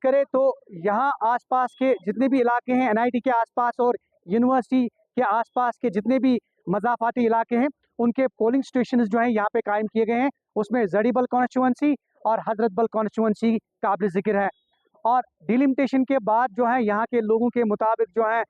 करें तो यहाँ आसपास के जितने भी इलाके हैं, एनआईटी के आसपास और यूनिवर्सिटी के आसपास के जितने भी मज़ाफ़ाती इलाके हैं, उनके पोलिंग स्टेशन जो हैं यहाँ पे कायम किए गए हैं। उसमें जड़ीबल कॉन्स्टिट्यूंसी और हजरतबल कॉन्स्टिट्यूंसी काबिल ज़िक्र है। और डिलिमिटेशन के बाद जो है यहाँ के लोगों के मुताबिक जो है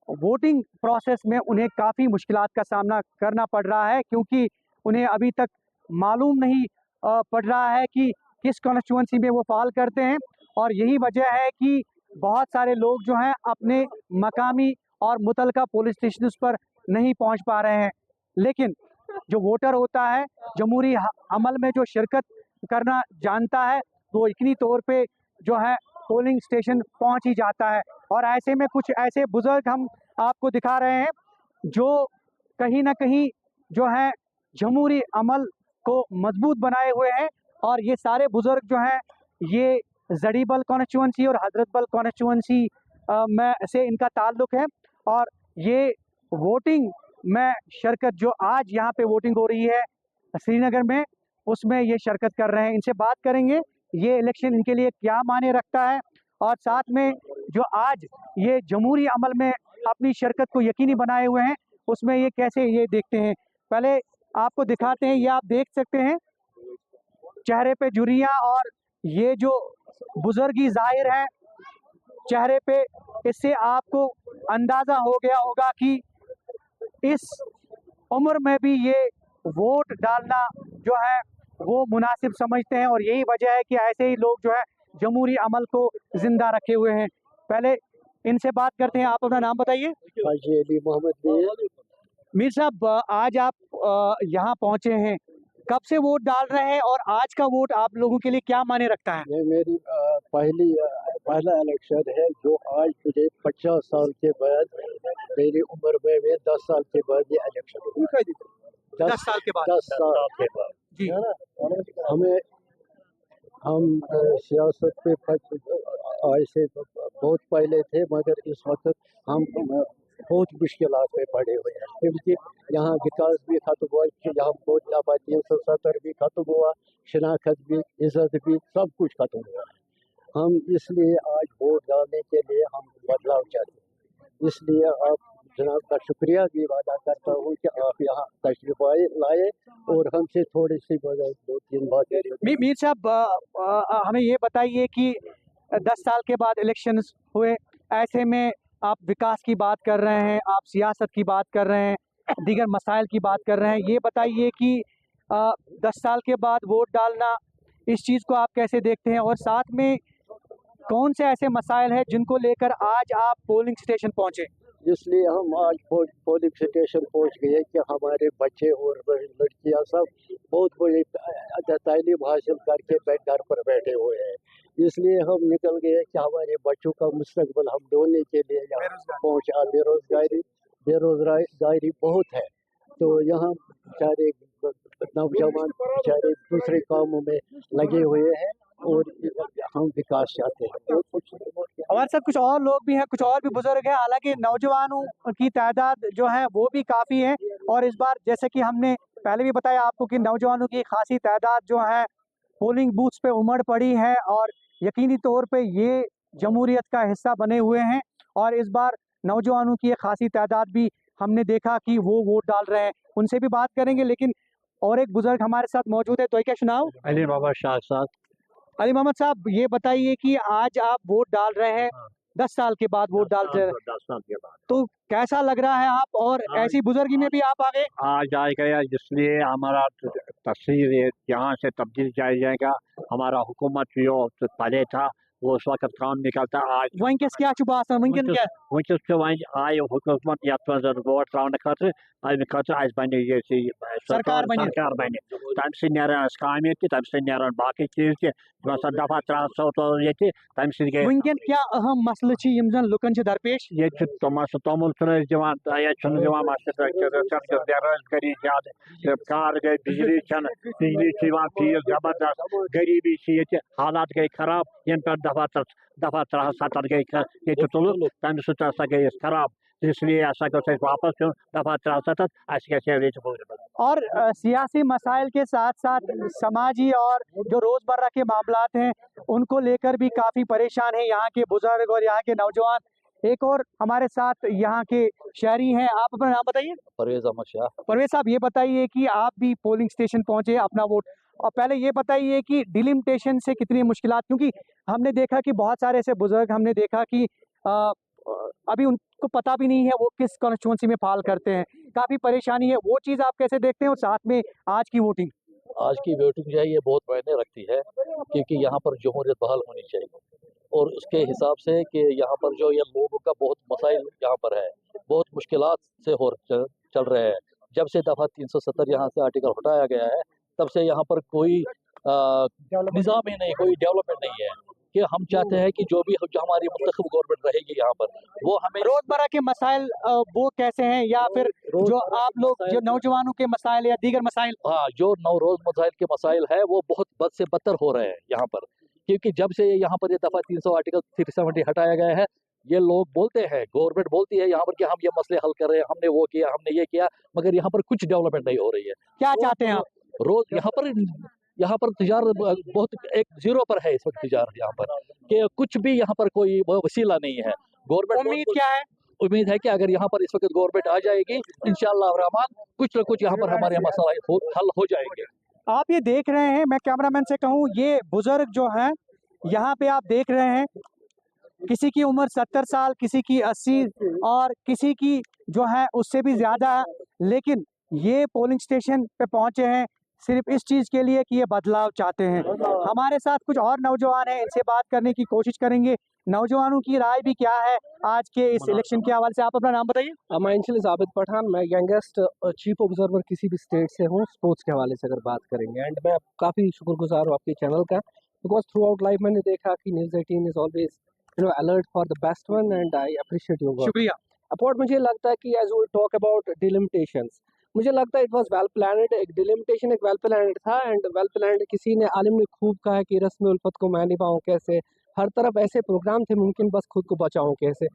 वोटिंग प्रोसेस में उन्हें काफ़ी मुश्किलात का सामना करना पड़ रहा है, क्योंकि उन्हें अभी तक मालूम नहीं पड़ रहा है कि किस कॉन्स्टिट्यूंसी में वो फाल करते हैं। और यही वजह है कि बहुत सारे लोग जो हैं अपने मकामी और मुतलका पुलिस स्टेशन पर नहीं पहुंच पा रहे हैं। लेकिन जो वोटर होता है जमहूरी अमल में जो शिरकत करना जानता है, तो यकीनी तौर पे जो है पोलिंग स्टेशन पहुंच ही जाता है। और ऐसे में कुछ ऐसे बुजुर्ग हम आपको दिखा रहे हैं जो कहीं ना कहीं जो है जमहूरी अमल को मजबूत बनाए हुए हैं। और ये सारे बुजुर्ग जो हैं ये जड़ीबल कॉन्स्टिट्यूंसी और हजरतबल कॉन्स्टिट्यूंसी में से इनका ताल्लुक है। और ये वोटिंग में शिरकत जो आज यहाँ पे वोटिंग हो रही है श्रीनगर में, उसमें ये शिरकत कर रहे हैं। इनसे बात करेंगे ये इलेक्शन इनके लिए क्या मायने रखता है, और साथ में जो आज ये जमहूरी अमल में अपनी शिरकत को यकीनी बनाए हुए हैं उसमें ये कैसे ये देखते हैं। पहले आपको दिखाते हैं, ये आप देख सकते हैं चेहरे पे झुर्रियाँ, और ये जो बुजुर्गी जाहिर है चेहरे पे, इससे आपको अंदाज़ा हो गया होगा कि इस उम्र में भी ये वोट डालना जो है वो मुनासिब समझते हैं। और यही वजह है कि ऐसे ही लोग जो है जमहूरी अमल को जिंदा रखे हुए हैं। पहले इनसे बात करते हैं, आप अपना नाम बताइए। हाजी अली मोहम्मद मीर साहब, आज आप यहाँ पहुँचे हैं, कब से वोट डाल रहे हैं और आज का वोट आप लोगों के लिए क्या मायने रखता है? ये मेरी पहला इलेक्शन है जो आज मुझे 50 साल के बाद, मेरी उम्र में 10 साल के बाद ये इलेक्शन हुआ। 10 साल के बाद? 10 साल के बाद जी। हम सियासत पे आज से बहुत पहले थे, मगर इस वक्त हम बहुत मुश्किलात में पड़े हुए हैं, क्योंकि यहाँ विकास भी खत्म हुआ, यहाँ बहुत आबादी 370 भी खत्म हुआ, शनाख्त भी, इज्जत भी, सब कुछ खत्म हुआ है। हम इसलिए आज वोट डालने के लिए हम बदलाव चाहते हैं। इसलिए आप जनाब का शुक्रिया भी अदा करता हूँ कि आप यहाँ तशरीफ लाए और हमसे थोड़ी सी 2-3 बातें। मीर साहब, हमें ये बताइए कि 10 साल के बाद इलेक्शंस हुए, ऐसे में आप विकास की बात कर रहे हैं, आप सियासत की बात कर रहे हैं, दीगर मसाइल की बात कर रहे हैं। ये बताइए कि 10 साल के बाद वोट डालना, इस चीज़ को आप कैसे देखते हैं, और साथ में कौन से ऐसे मसाइल हैं जिनको लेकर आज आप पोलिंग स्टेशन पहुँचे? इसलिए हम आज पोलिंग स्टेशन पहुंच गए कि हमारे बच्चे और लड़कियां सब बहुत बड़ी तालीम हासिल करके घर पर बैठे हुए हैं। इसलिए हम निकल गए कि हमारे बच्चों का मुस्तकबिल हम ढूंढने के लिए यहाँ पहुँचा। बेरोजगारी बहुत है, तो यहाँ बेचारे नौजवान बेचारे दूसरे कामों में लगे हुए हैं और हम विकास चाहते हैं। हमारे साथ कुछ और लोग भी हैं, कुछ और भी बुजुर्ग हैं। हालांकि नौजवानों की तादाद जो है वो भी काफ़ी है, और इस बार जैसे कि हमने पहले भी बताया आपको कि नौजवानों की खासी तादाद जो है पोलिंग बूथ्स पे उमड़ पड़ी है, और यकीनी तौर पे ये जमहूरियत का हिस्सा बने हुए हैं। और इस बार नौजवानों की एक खासी तादाद भी हमने देखा कि वो वोट डाल रहे हैं। उनसे भी बात करेंगे, लेकिन और एक बुजुर्ग हमारे साथ मौजूद है। तो क्या सुनाओ? अली बाबा शाह साहब। अली मोहम्मद साहब, ये बताइए कि आज आप वोट डाल रहे हैं, 10 साल के बाद वोट डाल रहे हैं, 10 साल के बाद तो कैसा लग रहा है आप, और ऐसी बुजुर्गी में भी आप आ गए? आज आ गया, इसलिए हमारा तस्वीर यहाँ से तब्दील किया जाएगा। हमारा हुकूमत जो पहले था वो उस वक्त काम निकलता। आज वंकस क्या बात क्या वंकस आय हुकूमत यथ वोट त्रा खतर आज बन ये सरकार बने तम से काम तम से बाकी चीज दफा 300 ये तम वंकन क्या अहम मसले यम जन लुकन दरपेश? ये तोमुल बेरोजगारी ज्यादा, कार गई, बिजली बिजली फीस जबरदस्त, गरीबी हालात गई खराब। यम पे दफा 370 गई तुल तम सह गई खराब। इसलिए आशा करते हैं वापस क्यों दफा 63 ऐसे और सियासी मसाइल के साथ साथ समाजी और जो रोजमर्रा के मामलात हैं उनको लेकर भी काफी परेशान हैं यहाँ के बुजुर्ग और यहाँ के नौजवान। एक और हमारे साथ यहाँ के शहरी हैं, आप अपना नाम बताइए। परवेज अहमद शाह। परवेज साहब, ये बताइए कि आप भी पोलिंग स्टेशन पहुंचे अपना वोट, और पहले ये बताइए कि डिलिमिटेशन से कितनी मुश्किलात, क्योंकि हमने देखा कि बहुत सारे ऐसे बुजुर्ग हमने देखा कि अभी उनको पता भी नहीं है वो किस कॉन्स्टिट्यूंसी में फाल करते हैं, काफी परेशानी है। वो चीज़ आप कैसे देखते हैं, और साथ में आज की वोटिंग? आज की वोटिंग जो है ये बहुत मायने रखती है, क्योंकि यहाँ पर जमहूरियत बहाल होनी चाहिए, और उसके हिसाब से कि यहाँ पर जो ये लोगों का बहुत मसाइल यहाँ पर है, बहुत मुश्किलात से चल रहे हैं। जब से दफ़ा 370 यहाँ से आर्टिकल हटाया गया है, तब से यहाँ पर कोई निज़ाम ही नहीं, कोई डेवलपमेंट नहीं है। कि हम चाहते हैं कि जो हमारी मुंतखब गवर्नमेंट रहेगी यहाँ पर, वो हमें रोजमर्रा के मसाइल वो कैसे हैं, या फिर जो आप लोग जो नौजवानों के मसाइल या दीगर मसाइल? हाँ, जो रोज मसाइल के मसाइल है वो बहुत बद से बदतर हो रहे हैं यहाँ पर, क्योंकि जब से यहाँ पर ये दफ़ा 300 आर्टिकल 370 हटाया गया है, ये लोग बोलते हैं, गवर्नमेंट बोलती है यहाँ पर कि हम ये मसले हल कर रहे हैं, हमने वो किया, हमने ये किया, मगर यहाँ पर कुछ डेवलपमेंट नहीं हो रही है। क्या चाहते हैं आप? रोज यहाँ पर तिजारत बहुत एक जीरो पर है इस वक्त, तिजारत यहाँ पर कि कुछ भी यहाँ पर कोई वसीला नहीं है। गवर्नमेंट उम्मीद क्या है? उम्मीद है कि अगर यहाँ पर इस वक्त गवर्नमेंट आ जाएगी, इंशाअल्लाह रहमान कुछ न कुछ यहाँ पर हमारे मसला हल हो जाएंगे। आप ये देख रहे हैं, मैं कैमरामैन से कहूँ, ये बुजुर्ग जो हैं यहाँ पे आप देख रहे हैं, किसी की उम्र 70 साल, किसी की 80 और किसी की जो है उससे भी ज़्यादा है, लेकिन ये पोलिंग स्टेशन पे पहुंचे हैं सिर्फ इस चीज़ के लिए कि ये बदलाव चाहते हैं। हमारे साथ कुछ और नौजवान हैं, इनसे बात करने की कोशिश करेंगे, नौजवानों की राय भी क्या है आज के इस इलेक्शन के हवाले से। आप अपना नाम बताइए। मैं इंशल्लाह जाबिद पठान, मैं यंगेस्ट चीफ ऑब्जर्वर किसी भी स्टेट से हूँ स्पोर्ट्स के हवाले से अगर बात करेंगे, एंड मैं काफ़ी शुक्रगुजार हूँ आपके चैनल का, बिकॉज थ्रू आउट लाइफ मैंने देखा कि news 18 is always alert for the best one, and I appreciate your work. शुक्रिया। अपॉर्ड मुझे लगता है कि एज वी टॉक अबाउट डिलिमिटेशंस, मुझे लगता है इट वाज वेल प्लान्ड, एक डिलिमिटेशन एक वेल प्लान्ड था, एंड वेल प्लान्ड किसी ने आलिम ने खूब कहा कि रस्म उल्फत को मैं निभाऊं कैसे, हर तरफ ऐसे प्रोग्राम थे मुमकिन बस खुद को बचाऊं कैसे,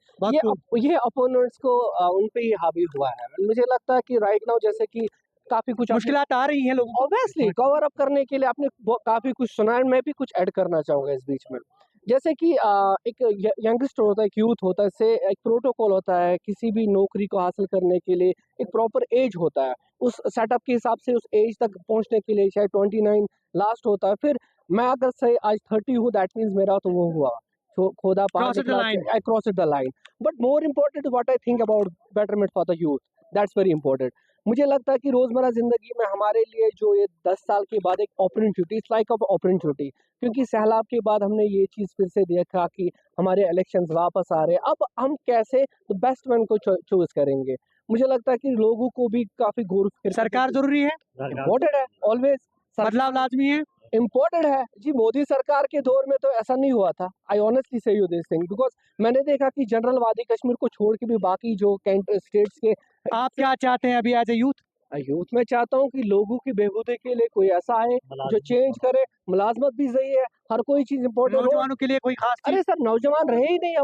ये अपोनेंट्स को उन पे ही हावी हुआ है। मुझे लगता है कि राइट नाउ जैसे कि काफी कुछ मुश्किलात आ रही हैं लोगों को ऑब्वियसली कवर अप करने के लिए, आपने काफी कुछ सुना है, मैं भी कुछ ऐड करना चाहूंगा इस बीच में। जैसे कि एक यंगस्टर होता है, एक यूथ होता है, इससे एक प्रोटोकॉल होता है, किसी भी नौकरी को हासिल करने के लिए एक प्रॉपर एज होता है, उस सेटअप के हिसाब से उस एज तक पहुंचने के लिए शायद 29 लास्ट होता है। फिर मैं अगर से आज 30 हूँ, दैट मीन्स मेरा तो वो हुआ खोदा पार, I cross the line. But more important what I think about betterment for the youth, that's very important. मुझे लगता है कि रोजमर्रा जिंदगी में हमारे लिए जो ये 10 साल के बाद एक opportunity, it's like of opportunity, क्योंकि सहलाब के बाद हमने ये चीज़ फिर से देखा कि हमारे इलेक्शंस वापस आ रहे हैं, अब हम कैसे तो बेस्ट वन को चूज करेंगे। मुझे लगता है कि लोगों को भी काफी गौर, सरकार जरूरी है, इम्पोर्टेंट है, ऑलवेज बदलाव लाजमी है, इम्पोर्टेंट है जी। मोदी सरकार के दौर में तो ऐसा नहीं हुआ था, आई ऑनेस्टली से यू दिस थिंग, बिकॉज मैंने देखा कि जनरल वादी कश्मीर को छोड़ के भी बाकी जो स्टेट्स के। आप क्या चाहते हैं अभी एज ए यूथ? यूथ में चाहता हूँ कि लोगों की बेहूदे के लिए कोई ऐसा आए जो चेंज करे, मुलाजमत भी सही है, हर कोई चीज इम्पोर्टेंट। नौजवानों के लिए कोई खास चीज? अरे सर, नौजवान रहे ही नहीं,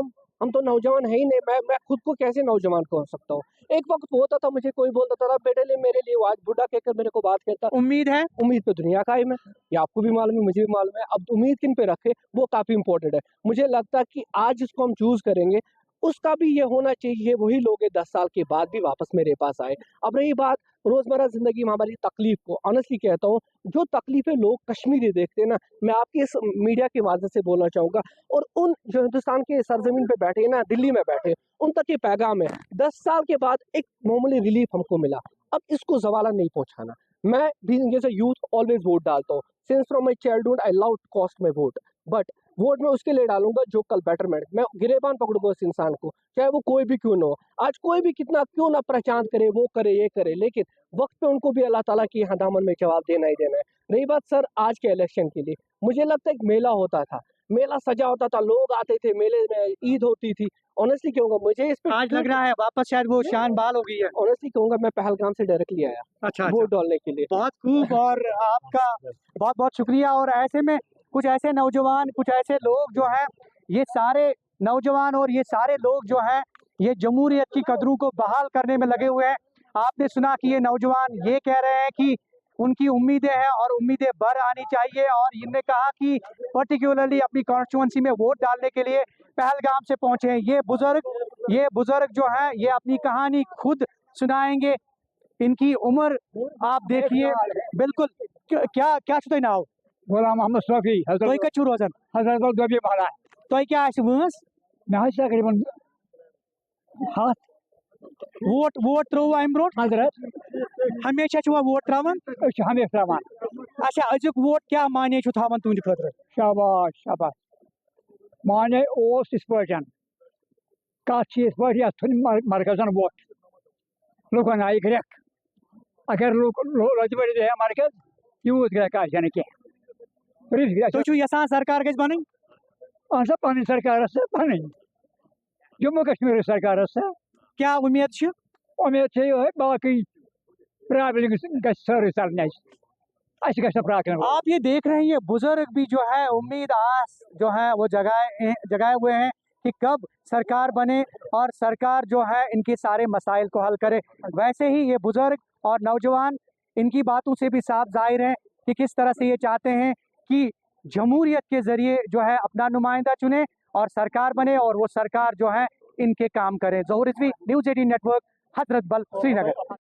हम तो नौजवान है ही नहीं। मैं खुद को कैसे नौजवान कह सकता हूँ? एक वक्त होता था, मुझे कोई बोलता था बेटे ले मेरे लिए, आज बुढ़ा कहकर मेरे को बात कहता। उम्मीद है, उम्मीद पे दुनिया कायम है, ये आपको भी मालूम है, मुझे भी मालूम है। अब उम्मीद किन पे रखे, वो काफी इंपॉर्टेंट है। मुझे लगता है कि आज जिसको हम चूज करेंगे उसका भी ये होना चाहिए वही लोग 10 साल के बाद भी वापस मेरे पास आए। अब रही बात रोजमर्रा जिंदगी में हमारी तकलीफ को, ऑनेस्टली कहता हूँ, जो तकलीफें लोग कश्मीरी देखते हैं ना, मैं आपके इस मीडिया की वजह से बोलना चाहूँगा, और उन जो हिंदुस्तान के सरजमीन पे बैठे ना, दिल्ली में बैठे, उन तक ये पैगाम है। 10 साल के बाद एक मामूली रिलीफ हमको मिला, अब इसको जवाला नहीं पहुँचाना। मैं भी जैसे यूथ ऑलवेज वोट डालता हूँ, since from my childhood I love cost my vote, but vote मैं उसके लिए डालूंगा जो कल बेटरमेंट, मैं गिरेबान पकड़ूंगा उस इंसान को, चाहे वो कोई भी क्यों ना हो। आज कोई भी कितना क्यों ना पहचान करे, वो करे ये करे, लेकिन वक्त पे उनको भी अल्लाह ताला की यहाँ दामन में जवाब देना ही देना है। रही बात सर आज के इलेक्शन के लिए, मुझे लगता है एक मेला होता था, मेला सजा होता था, लोग आते थे मेले में, ईद होती थी। ऑनेस्टली कहूंगा मुझे इस पे आज लग रहा है वापस शायद वो शान बहाल हो गई है। ऑनेस्टली कहूंगा मैं पहलगाम से डायरेक्टली आया अच्छा, वोट डालने के लिए। बहुत खूब, और आपका बहुत बहुत शुक्रिया। और ऐसे में कुछ ऐसे नौजवान, कुछ ऐसे लोग जो हैं, ये सारे नौजवान और ये सारे लोग जो हैं ये जमहूरियत की कदरों को बहाल करने में लगे हुए हैं। आपने सुना कि ये नौजवान ये कह रहे हैं कि उनकी उम्मीदें हैं और उम्मीदें बढ़ आनी चाहिए, और इनने कहा कि पर्टिकुलरली अपनी कॉन्स्टिट्यूंसी में वोट डालने के लिए पहलगाम से पहुंचे हैं। ये बुजुर्ग जो हैं ये अपनी कहानी खुद सुनाएंगे। इनकी उम्र आप देखिए, बिल्कुल क्या क्या छुते नाव गुलाम मोहम्मद शफी तो कछु रोजन हजरत दबी मारा तो क्या वंस मैं तकरीबन हाथ वोट त्रो अम ब्रो हजरत हमेशा छुआ वोट त्रावन हमेशा त्रावान। अच्छा अजुक वोट क्या माने छु थावन तुंद खतर शाबाश शाबाश माने ओस इस पर्जन का चीज पर या थुन मरकजन वोट लोगन आई ग्रेक अगर लोग रजबरी दे मरकज यूज ग्रेक आ जाने के प्लीज तो छु यसान सरकार गज बने अस पन सरकार से पन जम्मू कश्मीर सरकार से क्या उम्मीद छु उम्मीद है बाकी प्रॉब्लम सर्विस प्रॉब्लम। आप ये देख रहे हैं, ये बुजुर्ग भी जो है उम्मीद आस जो है वो जगाए हुए हैं कि कब सरकार बने और सरकार जो है इनके सारे मसाइल को हल करे। वैसे ही ये बुजुर्ग और नौजवान, इनकी बातों से भी साफ जाहिर है कि किस तरह से ये चाहते हैं कि जमहूरियत के जरिए जो है अपना नुमाइंदा चुने और सरकार बने, और वो सरकार जो है इनके काम करे। ज़हूर रिजवी, न्यूज़ 18 नेटवर्क, हजरत बल, श्रीनगर।